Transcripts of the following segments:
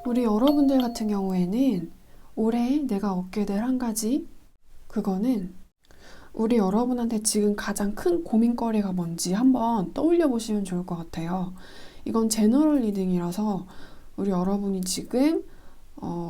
우리 여러분들 같은 경우에는 올해 내가 얻게 될 한 가지, 그거는 우리 여러분한테 지금 가장 큰 고민거리가 뭔지 한번 떠올려 보시면 좋을 것 같아요. 이건 제너럴 리딩이라서 우리 여러분이 지금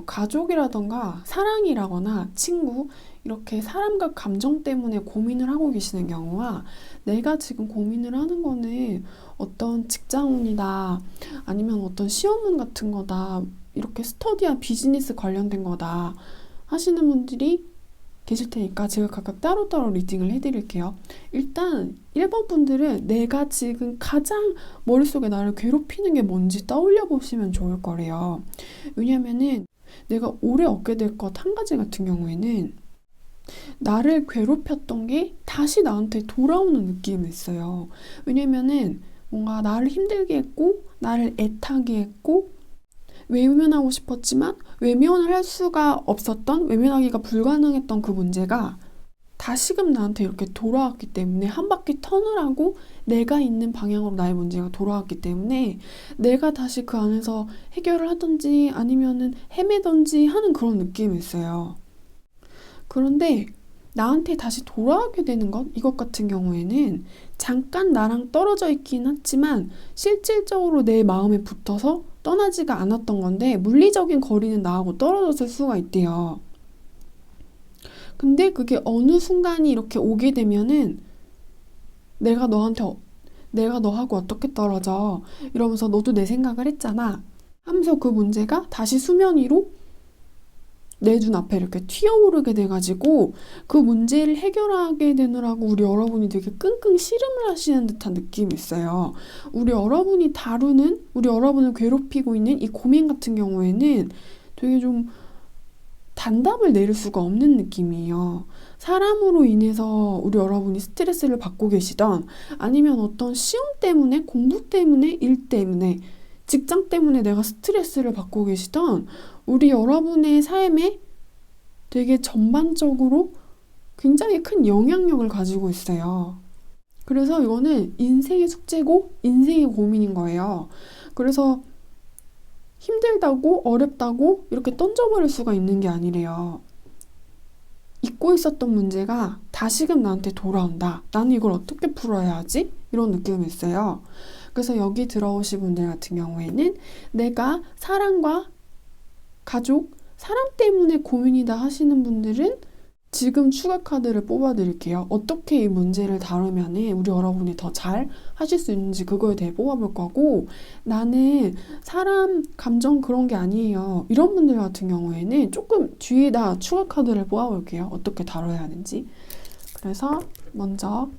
가족이라던가 사랑이라거나 친구, 이렇게 사람과 감정 때문에 고민을 하고 계시는 경우와, 내가 지금 고민을 하는 거는 어떤 직장운이다, 아니면 어떤 시험운 같은 거다, 이렇게 스터디와 비즈니스 관련된 거다 하시는 분들이 계실 테니까 제가 각각 따로따로 리딩을 해드릴게요. 일단 1번 분들은 내가 지금 가장 머릿속에 나를 괴롭히는 게 뭔지 떠올려 보시면 좋을 거래요. 왜냐면은 내가 올해 얻게 될 것 한 가지 같은 경우에는 나를 괴롭혔던 게 다시 나한테 돌아오는 느낌이 있어요. 왜냐면은 뭔가 나를 힘들게 했고, 나를 애타게 했고, 외면하고 싶었지만 외면을 할 수가 없었던, 외면하기가 불가능했던 그 문제가 다시금 나한테 이렇게 돌아왔기 때문에, 한 바퀴 턴을 하고 내가 있는 방향으로 나의 문제가 돌아왔기 때문에 내가 다시 그 안에서 해결을 하든지 아니면은 헤매든지 하는 그런 느낌이 있어요. 그런데 나한테 다시 돌아오게 되는 것, 이것 같은 경우에는 잠깐 나랑 떨어져 있긴 했지만 실질적으로 내 마음에 붙어서 떠나지가 않았던 건데, 물리적인 거리는 나하고 떨어졌을 수가 있대요. 근데 그게 어느 순간이 이렇게 오게 되면은 내가 너한테 내가 너하고 어떻게 떨어져? 이러면서 너도 내 생각을 했잖아 하면서 그 문제가 다시 수면 위로 내 눈앞에 이렇게 튀어오르게 돼가지고 그 문제를 해결하게 되느라고 우리 여러분이 되게 끙끙 씨름을 하시는 듯한 느낌이 있어요. 우리 여러분이 다루는, 우리 여러분을 괴롭히고 있는 이 고민 같은 경우에는 되게 좀 단답을 내릴 수가 없는 느낌이에요. 사람으로 인해서 우리 여러분이 스트레스를 받고 계시던, 아니면 어떤 시험 때문에, 공부 때문에, 일 때문에, 직장 때문에 내가 스트레스를 받고 계시던 우리 여러분의 삶에 되게 전반적으로 굉장히 큰 영향력을 가지고 있어요. 그래서 이거는 인생의 숙제고 인생의 고민인 거예요. 그래서 힘들다고 어렵다고 이렇게 던져버릴 수가 있는 게 아니래요. 잊고 있었던 문제가 다시금 나한테 돌아온다. 나는 이걸 어떻게 풀어야 하지? 이런 느낌이 있어요. 그래서 여기 들어오신 분들 같은 경우에는 내가 사랑과 가족, 사람 때문에 고민이다 하시는 분들은 지금 추가 카드를 뽑아드릴게요. 어떻게 이 문제를 다루면 우리 여러분이 더 잘 하실 수 있는지 그거에 대해 뽑아볼 거고, 나는 사람, 감정 그런 게 아니에요, 이런 분들 같은 경우에는 조금 뒤에다 추가 카드를 뽑아볼게요. 어떻게 다뤄야 하는지. 그래서 먼저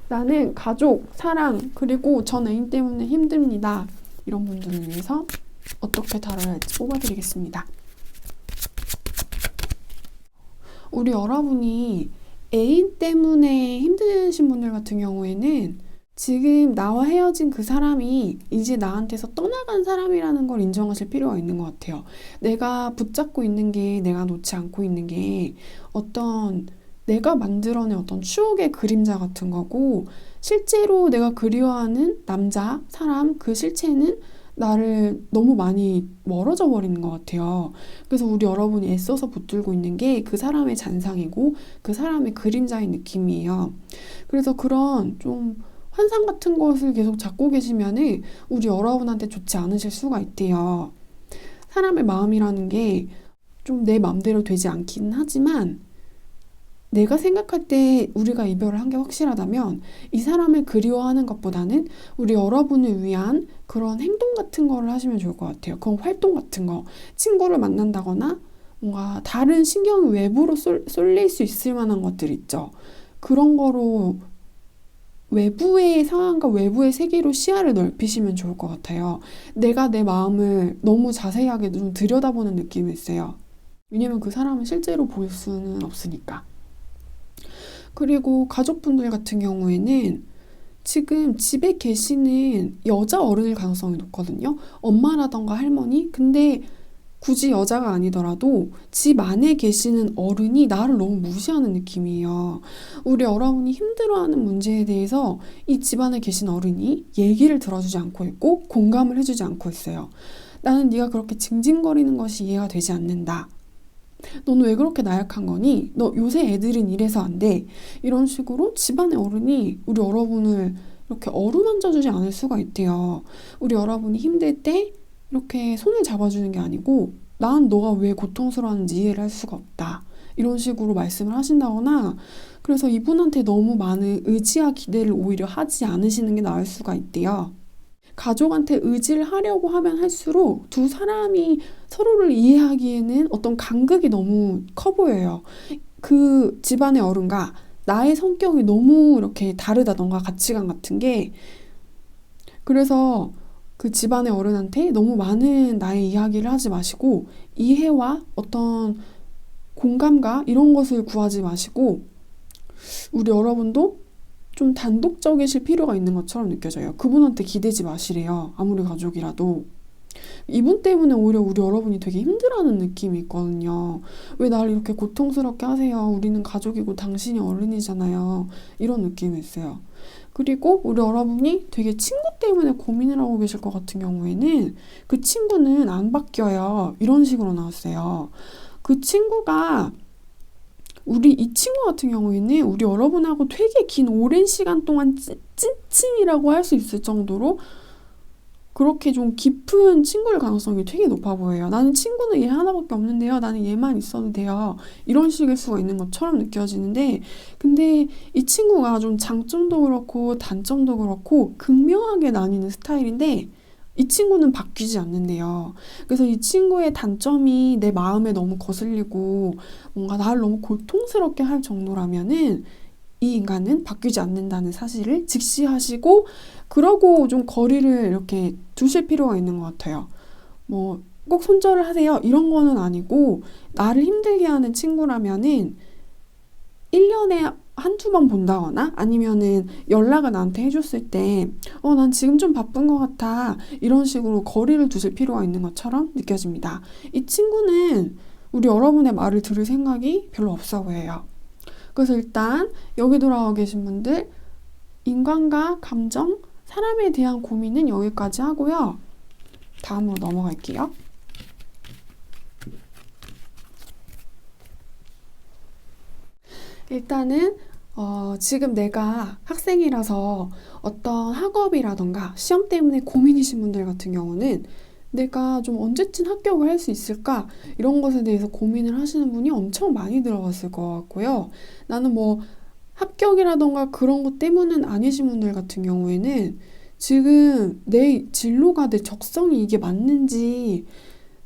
나는 가족, 사랑, 그리고 전 애인 때문에 힘듭니다, 이런 분들을 위해서 어떻게 다뤄야 할지 뽑아드리겠습니다. 우리 여러분이 애인 때문에 힘드신 분들 같은 경우에는 지금 나와 헤어진 그 사람이 이제 나한테서 떠나간 사람이라는 걸 인정하실 필요가 있는 것 같아요. 내가 붙잡고 있는 게, 내가 놓지 않고 있는 게 어떤 내가 만들어낸 어떤 추억의 그림자 같은 거고, 실제로 내가 그리워하는 남자, 사람, 그 실체는 나를 너무 많이 멀어져 버리는 것 같아요. 그래서 우리 여러분이 애써서 붙들고 있는 게 그 사람의 잔상이고 그 사람의 그림자인 느낌이에요. 그래서 그런 좀 환상 같은 것을 계속 잡고 계시면은 우리 여러분한테 좋지 않으실 수가 있대요. 사람의 마음이라는 게 좀 내 맘대로 되지 않기는 하지만 내가 생각할 때 우리가 이별을 한 게 확실하다면 이 사람을 그리워하는 것보다는 우리 여러분을 위한 그런 행동 같은 거를 하시면 좋을 것 같아요. 그런 활동 같은 거. 친구를 만난다거나 뭔가 다른 신경이 외부로 쏠릴 수 있을 만한 것들 있죠. 그런 거로 외부의 상황과 외부의 세계로 시야를 넓히시면 좋을 것 같아요. 내가 내 마음을 너무 자세하게 좀 들여다보는 느낌이 있어요. 왜냐면 그 사람을 실제로 볼 수는 없으니까. 그리고 가족분들 같은 경우에는 지금 집에 계시는 여자 어른일 가능성이 높거든요. 엄마라던가 할머니. 근데 굳이 여자가 아니더라도 집 안에 계시는 어른이 나를 너무 무시하는 느낌이에요. 우리 여러분이 힘들어하는 문제에 대해서 이 집 안에 계신 어른이 얘기를 들어주지 않고 있고 공감을 해주지 않고 있어요. 나는 네가 그렇게 징징거리는 것이 이해가 되지 않는다. 너는 왜 그렇게 나약한 거니? 너 요새 애들은 이래서 안 돼. 이런 식으로 집안의 어른이 우리 여러분을 이렇게 어루만져주지 않을 수가 있대요. 우리 여러분이 힘들 때 이렇게 손을 잡아주는 게 아니고 난 너가 왜 고통스러워하는지 이해를 할 수가 없다. 이런 식으로 말씀을 하신다거나 그래서 이분한테 너무 많은 의지와 기대를 오히려 하지 않으시는 게 나을 수가 있대요. 가족한테 의지를 하려고 하면 할수록 두 사람이 서로를 이해하기에는 어떤 간극이 너무 커 보여요. 그 집안의 어른과 나의 성격이 너무 이렇게 다르다던가 가치관 같은 게 그래서 그 집안의 어른한테 너무 많은 나의 이야기를 하지 마시고 이해와 어떤 공감과 이런 것을 구하지 마시고 우리 여러분도 좀 단독적이실 필요가 있는 것처럼 느껴져요. 그분한테 기대지 마시래요. 아무리 가족이라도. 이분 때문에 오히려 우리 여러분이 되게 힘들어하는 느낌이 있거든요. 왜 나를 이렇게 고통스럽게 하세요? 우리는 가족이고 당신이 어른이잖아요. 이런 느낌이 있어요. 그리고 우리 여러분이 되게 친구 때문에 고민을 하고 계실 것 같은 경우에는 그 친구는 안 바뀌어요. 이런 식으로 나왔어요. 그 친구가 이 친구 같은 경우에는 우리 여러분하고 되게 긴 오랜 시간 동안 찐친이라고 할 수 있을 정도로 그렇게 좀 깊은 친구일 가능성이 되게 높아 보여요. 나는 친구는 얘 하나밖에 없는데요. 나는 얘만 있어도 돼요. 이런 식일 수가 있는 것처럼 느껴지는데 근데 이 친구가 좀 장점도 그렇고 단점도 그렇고 극명하게 나뉘는 스타일인데 이 친구는 바뀌지 않는데요. 그래서 이 친구의 단점이 내 마음에 너무 거슬리고 뭔가 나를 너무 고통스럽게 할 정도라면은 이 인간은 바뀌지 않는다는 사실을 직시하시고 그러고 좀 거리를 이렇게 두실 필요가 있는 것 같아요. 뭐 꼭 손절을 하세요. 이런 거는 아니고 나를 힘들게 하는 친구라면은 1년에 한두 번 본다거나 아니면은 연락을 나한테 해줬을 때 난 지금 좀 바쁜 것 같아. 이런 식으로 거리를 두실 필요가 있는 것처럼 느껴집니다. 이 친구는 우리 여러분의 말을 들을 생각이 별로 없어 보여요. 그래서 일단 여기 돌아와 계신 분들 인간과 감정, 사람에 대한 고민은 여기까지 하고요. 다음으로 넘어갈게요. 일단은 지금 내가 학생이라서 어떤 학업이라던가 시험 때문에 고민이신 분들 같은 경우는 내가 좀 언제쯤 합격을 할 수 있을까? 이런 것에 대해서 고민을 하시는 분이 엄청 많이 들어갔을 것 같고요. 나는 뭐 합격이라던가 그런 것 때문은 아니신 분들 같은 경우에는 지금 내 진로가 내 적성이 이게 맞는지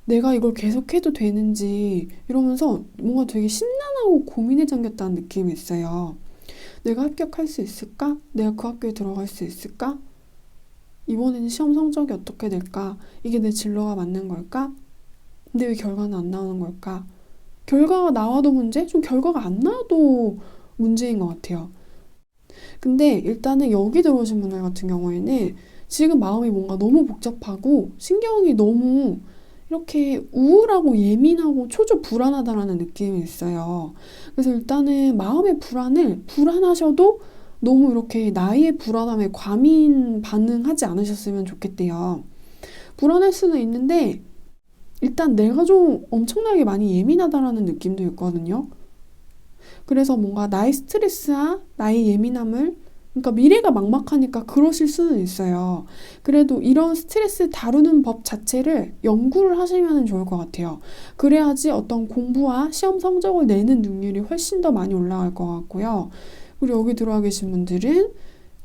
내가 이걸 계속해도 되는지 이러면서 뭔가 되게 심란하고 고민에 잠겼다는 느낌이 있어요. 내가 합격할 수 있을까? 내가 그 학교에 들어갈 수 있을까? 이번에는 시험 성적이 어떻게 될까? 이게 내 진로가 맞는 걸까? 근데 왜 결과는 안 나오는 걸까? 결과가 나와도 문제? 좀 결과가 안 나와도 문제인 것 같아요. 근데 일단은 여기 들어오신 분들 같은 경우에는 지금 마음이 뭔가 너무 복잡하고 신경이 너무 이렇게 우울하고 예민하고 초조 불안하다라는 느낌이 있어요. 그래서 일단은 마음의 불안하셔도 너무 이렇게 나의 불안함에 과민 반응하지 않으셨으면 좋겠대요. 불안할 수는 있는데 일단 내가 좀 엄청나게 많이 예민하다라는 느낌도 있거든요. 그래서 뭔가 나의 스트레스와 나의 예민함을 그러니까 미래가 막막하니까 그러실 수는 있어요. 그래도 이런 스트레스 다루는 법 자체를 연구를 하시면 좋을 것 같아요. 그래야지 어떤 공부와 시험 성적을 내는 능률이 훨씬 더 많이 올라갈 것 같고요. 그리고 여기 들어와 계신 분들은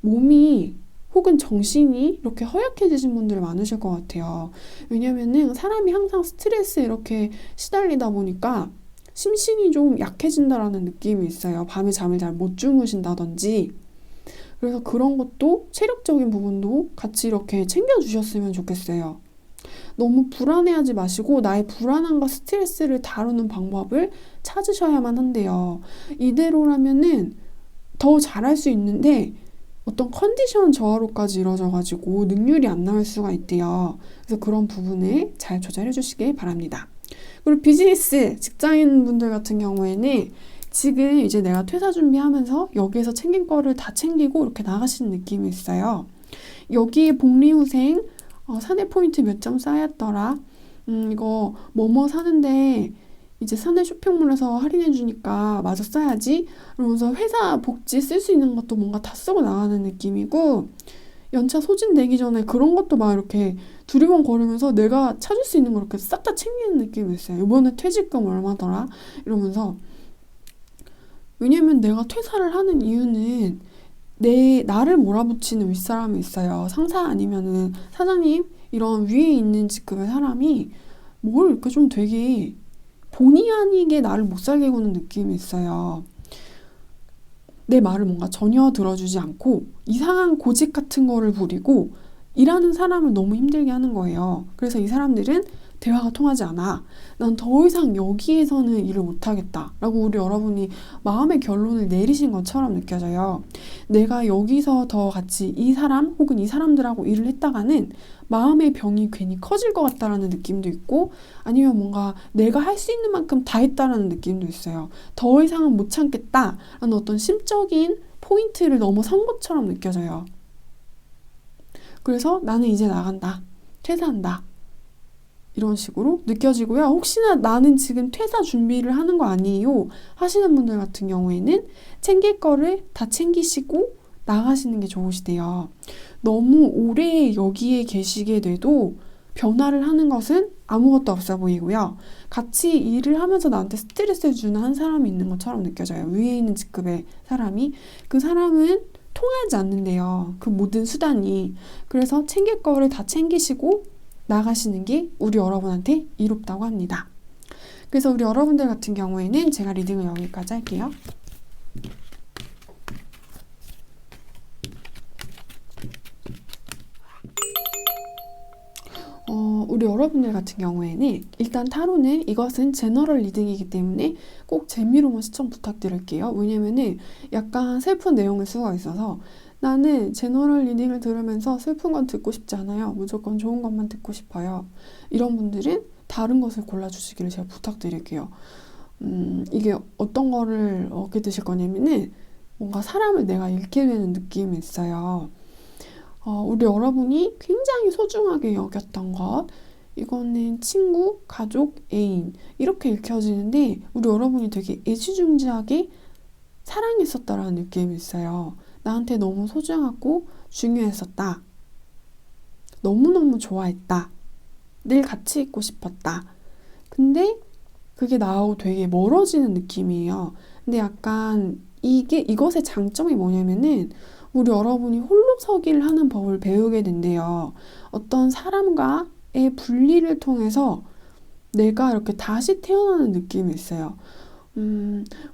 몸이 혹은 정신이 이렇게 허약해지신 분들 많으실 것 같아요. 왜냐면은 사람이 항상 스트레스에 이렇게 시달리다 보니까 심신이 좀 약해진다라는 느낌이 있어요. 밤에 잠을 잘 못 주무신다든지. 그래서 그런 것도 체력적인 부분도 같이 이렇게 챙겨주셨으면 좋겠어요. 너무 불안해하지 마시고 나의 불안함과 스트레스를 다루는 방법을 찾으셔야만 한대요. 이대로라면은 더 잘할 수 있는데 어떤 컨디션 저하로까지 이루어져가지고 능률이 안 나올 수가 있대요. 그래서 그런 부분을 잘 조절해 주시길 바랍니다. 그리고 비즈니스 직장인분들 같은 경우에는 지금 이제 내가 퇴사 준비하면서 여기에서 챙긴 거를 다 챙기고 이렇게 나가시는 느낌이 있어요. 여기에 복리후생 사내 포인트 몇 점 쌓였더라. 이거 뭐뭐 사는데 이제 사내 쇼핑몰에서 할인해 주니까 마저 써야지. 그러면서 회사 복지 쓸 수 있는 것도 뭔가 다 쓰고 나가는 느낌이고 연차 소진되기 전에 그런 것도 막 이렇게 두리번 거리면서 내가 찾을 수 있는 걸 이렇게 싹 다 챙기는 느낌이 있어요. 이번에 퇴직금 얼마더라? 이러면서 왜냐면 내가 퇴사를 하는 이유는 나를 몰아붙이는 윗사람이 있어요. 상사 아니면은 사장님 이런 위에 있는 직급의 사람이 뭘 이렇게 좀 되게 본의 아니게 나를 못 살게 구는 느낌이 있어요. 내 말을 뭔가 전혀 들어주지 않고 이상한 고집 같은 거를 부리고 일하는 사람을 너무 힘들게 하는 거예요. 그래서 이 사람들은 대화가 통하지 않아. 난 더 이상 여기에서는 일을 못하겠다. 라고 우리 여러분이 마음의 결론을 내리신 것처럼 느껴져요. 내가 여기서 더 같이 이 사람 혹은 이 사람들하고 일을 했다가는 마음의 병이 괜히 커질 것 같다라는 느낌도 있고 아니면 뭔가 내가 할 수 있는 만큼 다 했다라는 느낌도 있어요. 더 이상은 못 참겠다라는 어떤 심적인 포인트를 넘어선 것처럼 느껴져요. 그래서 나는 이제 나간다. 퇴사한다. 이런 식으로 느껴지고요. 혹시나 나는 지금 퇴사 준비를 하는 거 아니에요 하시는 분들 같은 경우에는 챙길 거를 다 챙기시고 나가시는 게 좋으시대요. 너무 오래 여기에 계시게 돼도 변화를 하는 것은 아무것도 없어 보이고요. 같이 일을 하면서 나한테 스트레스를 주는 한 사람이 있는 것처럼 느껴져요. 위에 있는 직급의 사람이. 그 사람은 통하지 않는데요. 그 모든 수단이. 그래서 챙길 거를 다 챙기시고 나가시는 게 우리 여러분한테 이롭다고 합니다. 그래서 우리 여러분들 같은 경우에는 제가 리딩을 여기까지 할게요. 우리 여러분들 같은 경우에는 일단 타로는 이것은 제너럴 리딩이기 때문에 꼭 재미로만 시청 부탁드릴게요. 왜냐면은 약간 슬픈 내용일 수가 있어서 나는 제너럴 리딩을 들으면서 슬픈 건 듣고 싶지 않아요. 무조건 좋은 것만 듣고 싶어요. 이런 분들은 다른 것을 골라주시기를 제가 부탁드릴게요. 이게 어떤 거를 얻게 되실 거냐면은 뭔가 사람을 내가 잃게 되는 느낌이 있어요. 우리 여러분이 굉장히 소중하게 여겼던 것, 이거는 친구, 가족, 애인 이렇게 읽혀지는데 우리 여러분이 되게 애지중지하게 사랑했었다라는 느낌이 있어요. 나한테 너무 소중하고 중요했었다. 너무너무 좋아했다. 늘 같이 있고 싶었다. 근데 그게 나하고 되게 멀어지는 느낌이에요. 근데 약간 이것의 장점이 뭐냐면은 우리 여러분이 홀로 서기를 하는 법을 배우게 된대요. 어떤 사람과의 분리를 통해서 내가 이렇게 다시 태어나는 느낌이 있어요.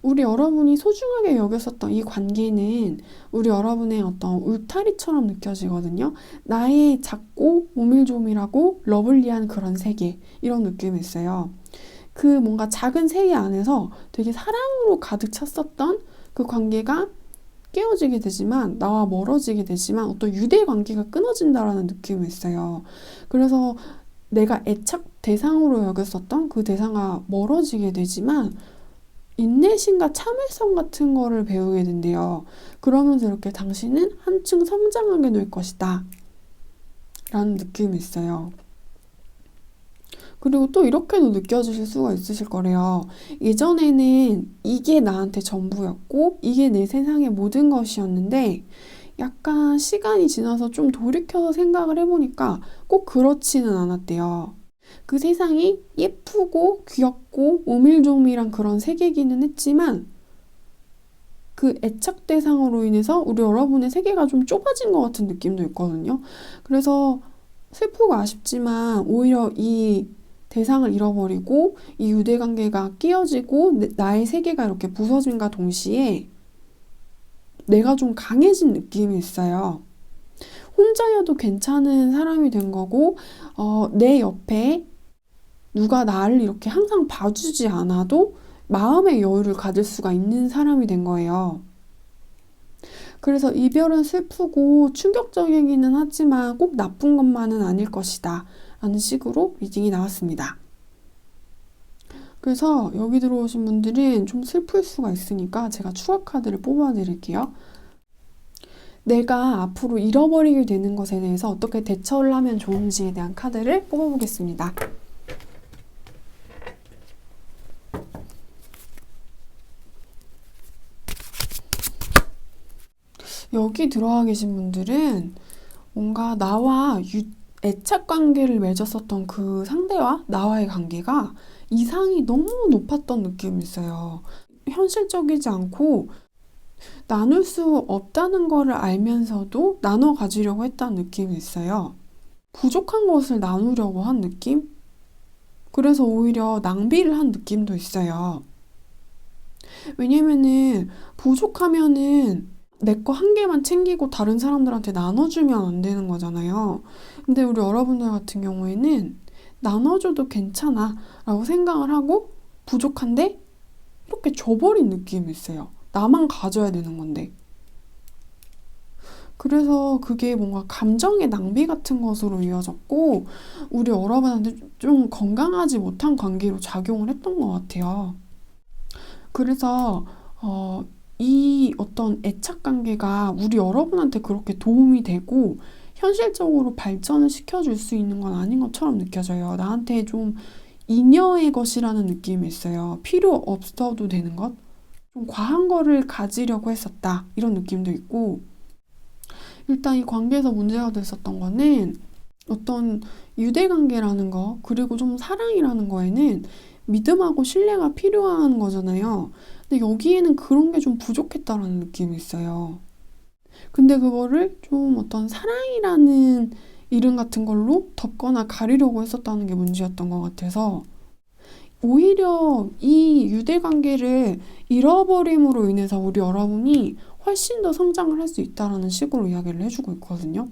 우리 여러분이 소중하게 여겼었던 이 관계는 우리 여러분의 어떤 울타리처럼 느껴지거든요. 나의 작고 오밀조밀하고 러블리한 그런 세계, 이런 느낌이 있어요. 그 뭔가 작은 세계 안에서 되게 사랑으로 가득 찼었던 그 관계가 깨어지게 되지만 나와 멀어지게 되지만 어떤 유대 관계가 끊어진다라는 느낌이 있어요. 그래서 내가 애착 대상으로 여겼었던 그 대상과 멀어지게 되지만 인내심과 참을성 같은 거를 배우게 된대요. 그러면서 이렇게 당신은 한층 성장하게 될 것이다 라는 느낌이 있어요. 그리고 또 이렇게도 느껴지실 수가 있으실 거래요. 예전에는 이게 나한테 전부였고 이게 내 세상의 모든 것이었는데 약간 시간이 지나서 좀 돌이켜서 생각을 해보니까 꼭 그렇지는 않았대요. 그 세상이 예쁘고 귀엽고 오밀조밀한 그런 세계이기는 했지만 그 애착 대상으로 인해서 우리 여러분의 세계가 좀 좁아진 것 같은 느낌도 있거든요. 그래서 슬프고 아쉽지만 오히려 이 대상을 잃어버리고 이 유대관계가 깨어지고 나의 세계가 이렇게 부서짐과 동시에 내가 좀 강해진 느낌이 있어요. 혼자여도 괜찮은 사람이 된 거고, 내 옆에 누가 나를 이렇게 항상 봐주지 않아도 마음의 여유를 가질 수가 있는 사람이 된 거예요. 그래서 이별은 슬프고 충격적이기는 하지만 꼭 나쁜 것만은 아닐 것이다 라는 식으로 리딩이 나왔습니다. 그래서 여기 들어오신 분들은 좀 슬플 수가 있으니까 제가 추가 카드를 뽑아 드릴게요. 내가 앞으로 잃어버리게 되는 것에 대해서 어떻게 대처를 하면 좋은지에 대한 카드를 뽑아보겠습니다. 여기 들어와 계신 분들은 뭔가 나와 애착 관계를 맺었었던 그 상대와 나와의 관계가 이상이 너무 높았던 느낌이 있어요. 현실적이지 않고 나눌 수 없다는 거를 알면서도 나눠 가지려고 했다는 느낌이 있어요. 부족한 것을 나누려고 한 느낌? 그래서 오히려 낭비를 한 느낌도 있어요. 왜냐면은 부족하면은 내 거 한 개만 챙기고 다른 사람들한테 나눠주면 안 되는 거잖아요. 근데 우리 여러분들 같은 경우에는 나눠줘도 괜찮아 라고 생각을 하고 부족한데 이렇게 줘버린 느낌이 있어요. 나만 가져야 되는 건데. 그래서 그게 뭔가 감정의 낭비 같은 것으로 이어졌고 우리 여러분한테 좀 건강하지 못한 관계로 작용을 했던 것 같아요. 그래서 이 어떤 애착 관계가 우리 여러분한테 그렇게 도움이 되고 현실적으로 발전을 시켜줄 수 있는 건 아닌 것처럼 느껴져요. 나한테 좀 잉여의 것이라는 느낌이 있어요. 필요 없어도 되는 것? 좀 과한 거를 가지려고 했었다. 이런 느낌도 있고 일단 이 관계에서 문제가 됐었던 거는 어떤 유대관계라는 거 그리고 좀 사랑이라는 거에는 믿음하고 신뢰가 필요한 거잖아요. 근데 여기에는 그런 게 좀 부족했다라는 느낌이 있어요. 근데 그거를 좀 어떤 사랑이라는 이름 같은 걸로 덮거나 가리려고 했었다는 게 문제였던 것 같아서 오히려 이 유대관계를 잃어버림으로 인해서 우리 여러분이 훨씬 더 성장을 할 수 있다라는 식으로 이야기를 해주고 있거든요.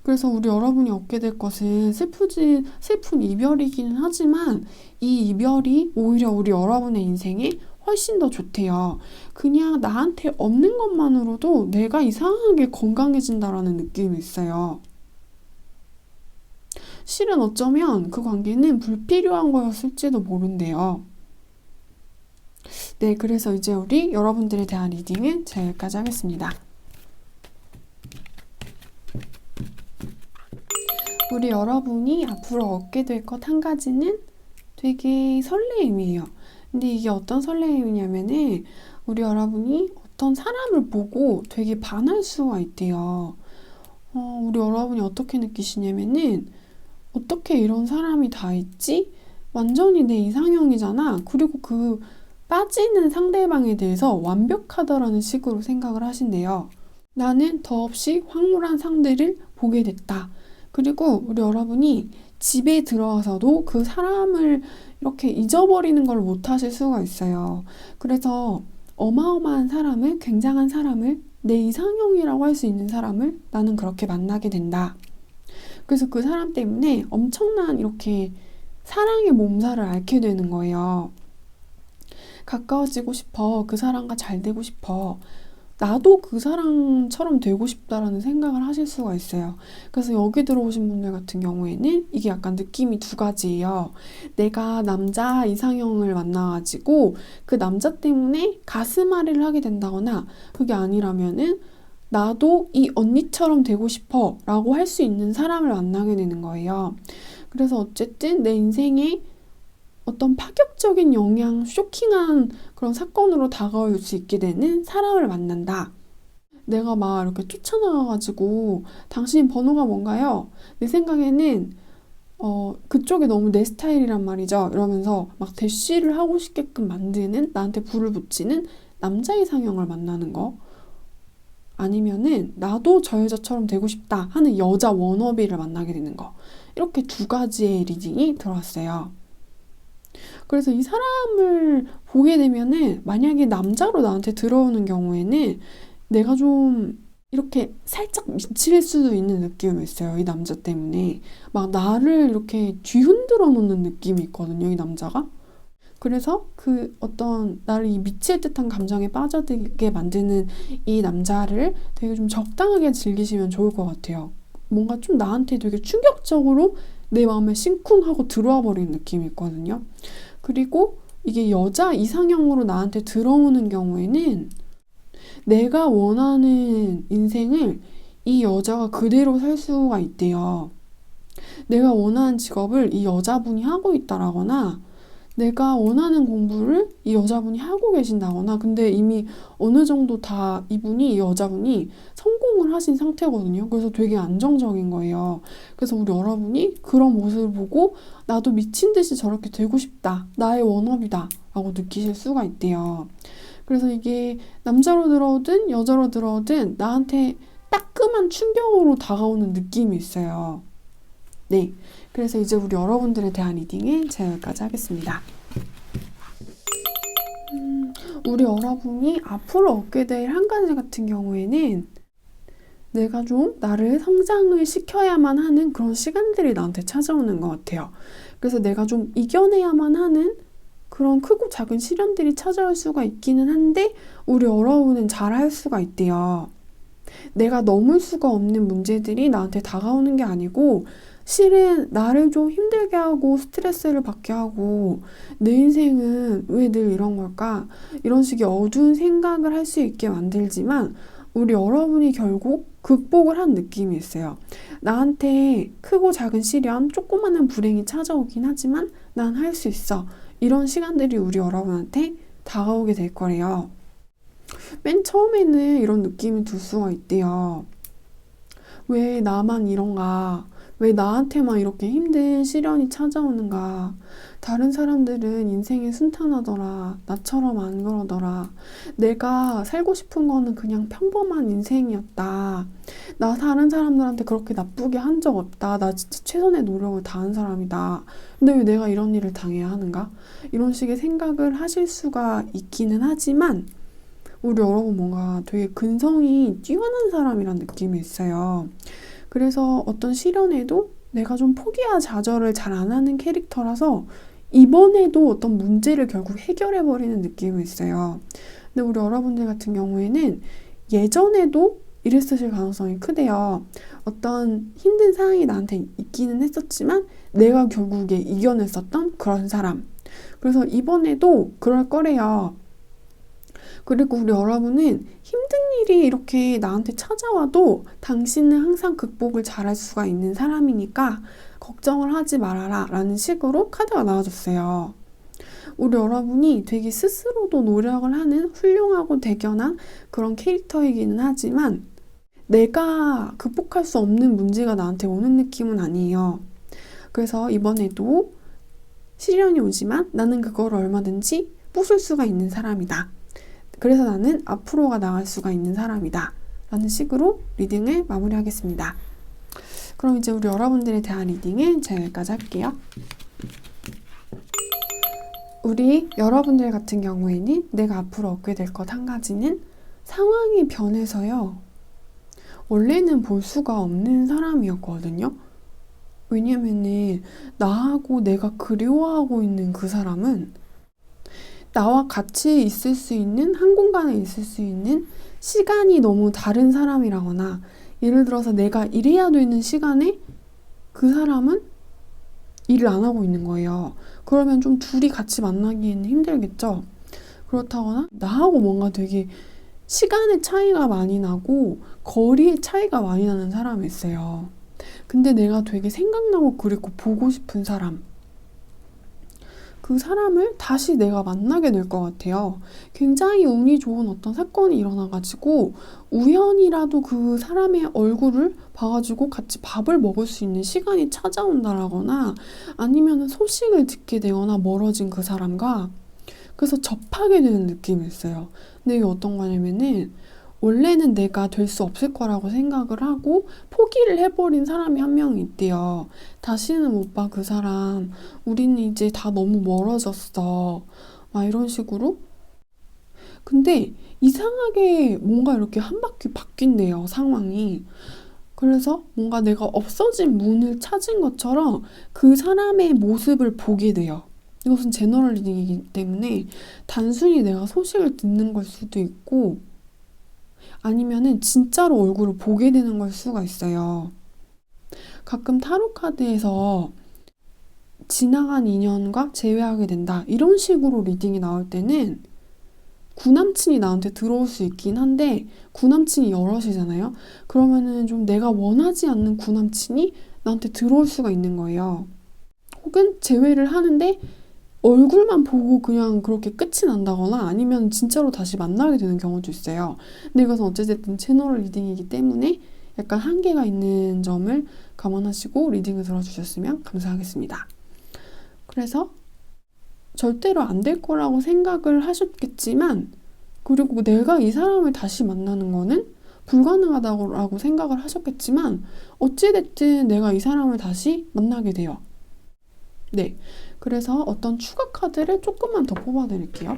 그래서 우리 여러분이 얻게 될 것은 슬픈 이별이기는 하지만 이 이별이 오히려 우리 여러분의 인생에 훨씬 더 좋대요. 그냥 나한테 없는 것만으로도 내가 이상하게 건강해진다라는 느낌이 있어요. 실은 어쩌면 그 관계는 불필요한 거였을지도 모른대요. 네, 그래서 이제 우리 여러분들에 대한 리딩은 제가 여기까지 하겠습니다. 우리 여러분이 앞으로 얻게 될 것 한 가지는 되게 설레임이에요. 근데 이게 어떤 설레임이냐면은 우리 여러분이 어떤 사람을 보고 되게 반할 수가 있대요. 우리 여러분이 어떻게 느끼시냐면은 어떻게 이런 사람이 다 있지? 완전히 내 이상형이잖아. 그리고 그 빠지는 상대방에 대해서 완벽하다라는 식으로 생각을 하신대요. 나는 더없이 황홀한 상대를 보게 됐다. 그리고 우리 여러분이 집에 들어와서도 그 사람을 이렇게 잊어버리는 걸 못하실 수가 있어요. 그래서 어마어마한 사람을, 굉장한 사람을, 내 이상형이라고 할 수 있는 사람을 나는 그렇게 만나게 된다. 그래서 그 사람 때문에 엄청난 이렇게 사랑의 몸살을 앓게 되는 거예요. 가까워지고 싶어. 그 사람과 잘 되고 싶어. 나도 그 사람처럼 되고 싶다라는 생각을 하실 수가 있어요. 그래서 여기 들어오신 분들 같은 경우에는 이게 약간 느낌이 두 가지예요. 내가 남자 이상형을 만나가지고 그 남자 때문에 가슴앓이를 하게 된다거나 그게 아니라면은 나도 이 언니처럼 되고 싶어 라고 할 수 있는 사람을 만나게 되는 거예요. 그래서 어쨌든 내 인생에 어떤 파격적인 영향, 쇼킹한 그런 사건으로 다가올 수 있게 되는 사람을 만난다. 내가 막 이렇게 쫓아나가가지고 당신 번호가 뭔가요? 내 생각에는 그쪽이 너무 내 스타일이란 말이죠. 이러면서 막 대쉬를 하고 싶게끔 만드는, 나한테 불을 붙이는 남자 이상형을 만나는 거. 아니면은 나도 저 여자처럼 되고 싶다 하는 여자 워너비를 만나게 되는 거. 이렇게 두 가지의 리딩이 들어왔어요. 그래서 이 사람을 보게 되면은 만약에 남자로 나한테 들어오는 경우에는 내가 좀 이렇게 살짝 미칠 수도 있는 느낌이 있어요. 이 남자 때문에. 막 나를 이렇게 뒤흔들어 놓는 느낌이 있거든요. 이 남자가. 그래서 그 어떤 나를 이 미칠 듯한 감정에 빠져들게 만드는 이 남자를 되게 좀 적당하게 즐기시면 좋을 것 같아요. 뭔가 좀 나한테 되게 충격적으로 내 마음에 심쿵하고 들어와 버리는 느낌이 있거든요. 그리고 이게 여자 이상형으로 나한테 들어오는 경우에는 내가 원하는 인생을 이 여자가 그대로 살 수가 있대요. 내가 원하는 직업을 이 여자분이 하고 있다라거나 내가 원하는 공부를 이 여자분이 하고 계신다거나 근데 이미 어느 정도 다 이 여자분이 성공을 하신 상태거든요. 그래서 되게 안정적인 거예요. 그래서 우리 여러분이 그런 모습을 보고 나도 미친 듯이 저렇게 되고 싶다. 나의 워너비다. 라고 느끼실 수가 있대요. 그래서 이게 남자로 들어오든 여자로 들어오든 나한테 따끔한 충격으로 다가오는 느낌이 있어요. 네. 그래서 이제 우리 여러분들에 대한 리딩은 제가 여기까지 하겠습니다. 우리 여러분이 앞으로 얻게 될 한 가지 같은 경우에는 내가 좀 나를 성장을 시켜야만 하는 그런 시간들이 나한테 찾아오는 것 같아요. 그래서 내가 좀 이겨내야만 하는 그런 크고 작은 시련들이 찾아올 수가 있기는 한데 우리 여러분은 잘할 수가 있대요. 내가 넘을 수가 없는 문제들이 나한테 다가오는 게 아니고 실은 나를 좀 힘들게 하고 스트레스를 받게 하고 내 인생은 왜 늘 이런 걸까? 이런 식의 어두운 생각을 할 수 있게 만들지만 우리 여러분이 결국 극복을 한 느낌이 있어요. 나한테 크고 작은 시련, 조그마한 불행이 찾아오긴 하지만 난 할 수 있어. 이런 시간들이 우리 여러분한테 다가오게 될 거래요. 맨 처음에는 이런 느낌이 들 수가 있대요. 왜 나만 이런가? 왜 나한테만 이렇게 힘든 시련이 찾아오는가? 다른 사람들은 인생이 순탄하더라. 나처럼 안 그러더라. 내가 살고 싶은 거는 그냥 평범한 인생이었다. 나 다른 사람들한테 그렇게 나쁘게 한 적 없다. 나 진짜 최선의 노력을 다한 사람이다. 근데 왜 내가 이런 일을 당해야 하는가? 이런 식의 생각을 하실 수가 있기는 하지만 우리 여러분 뭔가 되게 근성이 뛰어난 사람이란 느낌이 있어요. 그래서 어떤 시련에도 내가 좀 포기와 좌절을 잘 안 하는 캐릭터라서 이번에도 어떤 문제를 결국 해결해버리는 느낌이 있어요. 근데 우리 여러분들 같은 경우에는 예전에도 이랬으실 가능성이 크대요. 어떤 힘든 상황이 나한테 있기는 했었지만 내가 결국에 이겨냈었던 그런 사람. 그래서 이번에도 그럴 거래요. 그리고 우리 여러분은 힘든 일이 이렇게 나한테 찾아와도 당신은 항상 극복을 잘할 수가 있는 사람이니까 걱정을 하지 말아라 라는 식으로 카드가 나와줬어요. 우리 여러분이 되게 스스로도 노력을 하는 훌륭하고 대견한 그런 캐릭터이기는 하지만 내가 극복할 수 없는 문제가 나한테 오는 느낌은 아니에요. 그래서 이번에도 시련이 오지만 나는 그걸 얼마든지 부술 수가 있는 사람이다. 그래서 나는 앞으로가 나갈 수가 있는 사람이다. 라는 식으로 리딩을 마무리하겠습니다. 그럼 이제 우리 여러분들에 대한 리딩은 제가 여기까지 할게요. 우리 여러분들 같은 경우에는 내가 앞으로 얻게 될 것 한 가지는 상황이 변해서요. 원래는 볼 수가 없는 사람이었거든요. 왜냐면은 나하고 내가 그리워하고 있는 그 사람은 나와 같이 있을 수 있는 한 공간에 있을 수 있는 시간이 너무 다른 사람이라거나 예를 들어서 내가 일해야 되는 시간에 그 사람은 일을 안 하고 있는 거예요. 그러면 좀 둘이 같이 만나기에는 힘들겠죠. 그렇다거나 나하고 뭔가 되게 시간의 차이가 많이 나고 거리의 차이가 많이 나는 사람이 있어요. 근데 내가 되게 생각나고 그리고 보고 싶은 사람. 그 사람을 다시 내가 만나게 될 것 같아요. 굉장히 운이 좋은 어떤 사건이 일어나가지고 우연이라도 그 사람의 얼굴을 봐가지고 같이 밥을 먹을 수 있는 시간이 찾아온다라거나 아니면 소식을 듣게 되거나 멀어진 그 사람과 그래서 접하게 되는 느낌이 있어요. 근데 이게 어떤 거냐면은 원래는 내가 될 수 없을 거라고 생각을 하고 포기를 해버린 사람이 한 명이 있대요. 다시는 못 봐, 그 사람. 우리는 이제 다 너무 멀어졌어. 막 이런 식으로. 근데 이상하게 뭔가 이렇게 한 바퀴 바뀐대요, 상황이. 그래서 뭔가 내가 없어진 문을 찾은 것처럼 그 사람의 모습을 보게 돼요. 이것은 제너럴 리딩이기 때문에 단순히 내가 소식을 듣는 걸 수도 있고 아니면은 진짜로 얼굴을 보게 되는 걸 수가 있어요. 가끔 타로 카드에서 지나간 인연과 재회하게 된다 이런 식으로 리딩이 나올 때는 구남친이 나한테 들어올 수 있긴 한데 구남친이 여럿이잖아요. 그러면은 좀 내가 원하지 않는 구남친이 나한테 들어올 수가 있는 거예요. 혹은 재회를 하는데 얼굴만 보고 그냥 그렇게 끝이 난다거나 아니면 진짜로 다시 만나게 되는 경우도 있어요. 근데 이것은 어찌됐든 채널 리딩이기 때문에 약간 한계가 있는 점을 감안하시고 리딩을 들어주셨으면 감사하겠습니다. 그래서 절대로 안 될 거라고 생각을 하셨겠지만 그리고 내가 이 사람을 다시 만나는 거는 불가능하다고 생각을 하셨겠지만 어찌됐든 내가 이 사람을 다시 만나게 돼요. 네, 그래서 어떤 추가 카드를 조금만 더 뽑아드릴게요.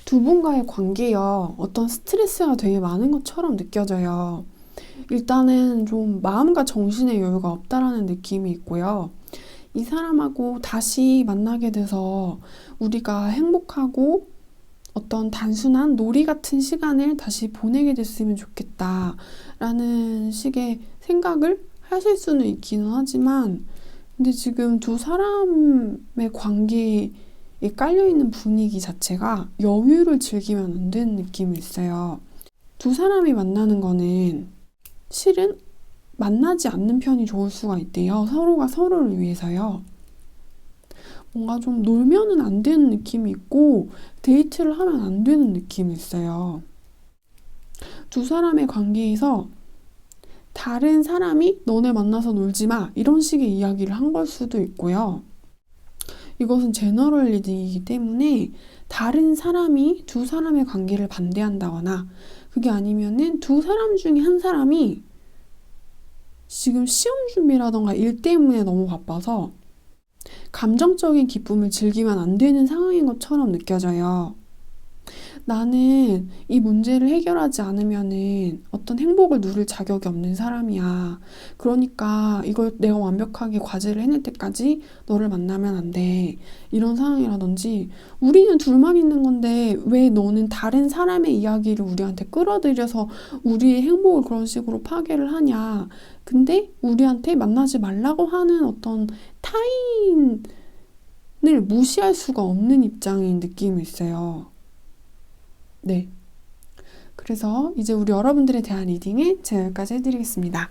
두 분과의 관계요, 어떤 스트레스가 되게 많은 것처럼 느껴져요. 일단은 좀 마음과 정신의 여유가 없다라는 느낌이 있고요. 이 사람하고 다시 만나게 돼서 우리가 행복하고 어떤 단순한 놀이 같은 시간을 다시 보내게 됐으면 좋겠다라는 식의 생각을 하실 수는 있기는 하지만 근데 지금 두 사람의 관계에 깔려있는 분위기 자체가 여유를 즐기면 안 되는 느낌이 있어요. 두 사람이 만나는 거는 실은 만나지 않는 편이 좋을 수가 있대요. 서로가 서로를 위해서요. 뭔가 좀 놀면은 안 되는 느낌이 있고 데이트를 하면 안 되는 느낌이 있어요. 두 사람의 관계에서 다른 사람이 너네 만나서 놀지 마 이런 식의 이야기를 한 걸 수도 있고요. 이것은 제너럴 리딩이기 때문에 다른 사람이 두 사람의 관계를 반대한다거나 그게 아니면은 두 사람 중에 한 사람이 지금 시험 준비라던가 일 때문에 너무 바빠서 감정적인 기쁨을 즐기면 안 되는 상황인 것처럼 느껴져요. 나는 이 문제를 해결하지 않으면은 어떤 행복을 누릴 자격이 없는 사람이야. 그러니까 이걸 내가 완벽하게 과제를 해낼 때까지 너를 만나면 안 돼. 이런 상황이라든지 우리는 둘만 있는 건데 왜 너는 다른 사람의 이야기를 우리한테 끌어들여서 우리의 행복을 그런 식으로 파괴를 하냐. 근데 우리한테 만나지 말라고 하는 어떤 타인을 무시할 수가 없는 입장인 느낌이 있어요. 네. 그래서 이제 우리 여러분들에 대한 리딩은 제가 여기까지 해드리겠습니다.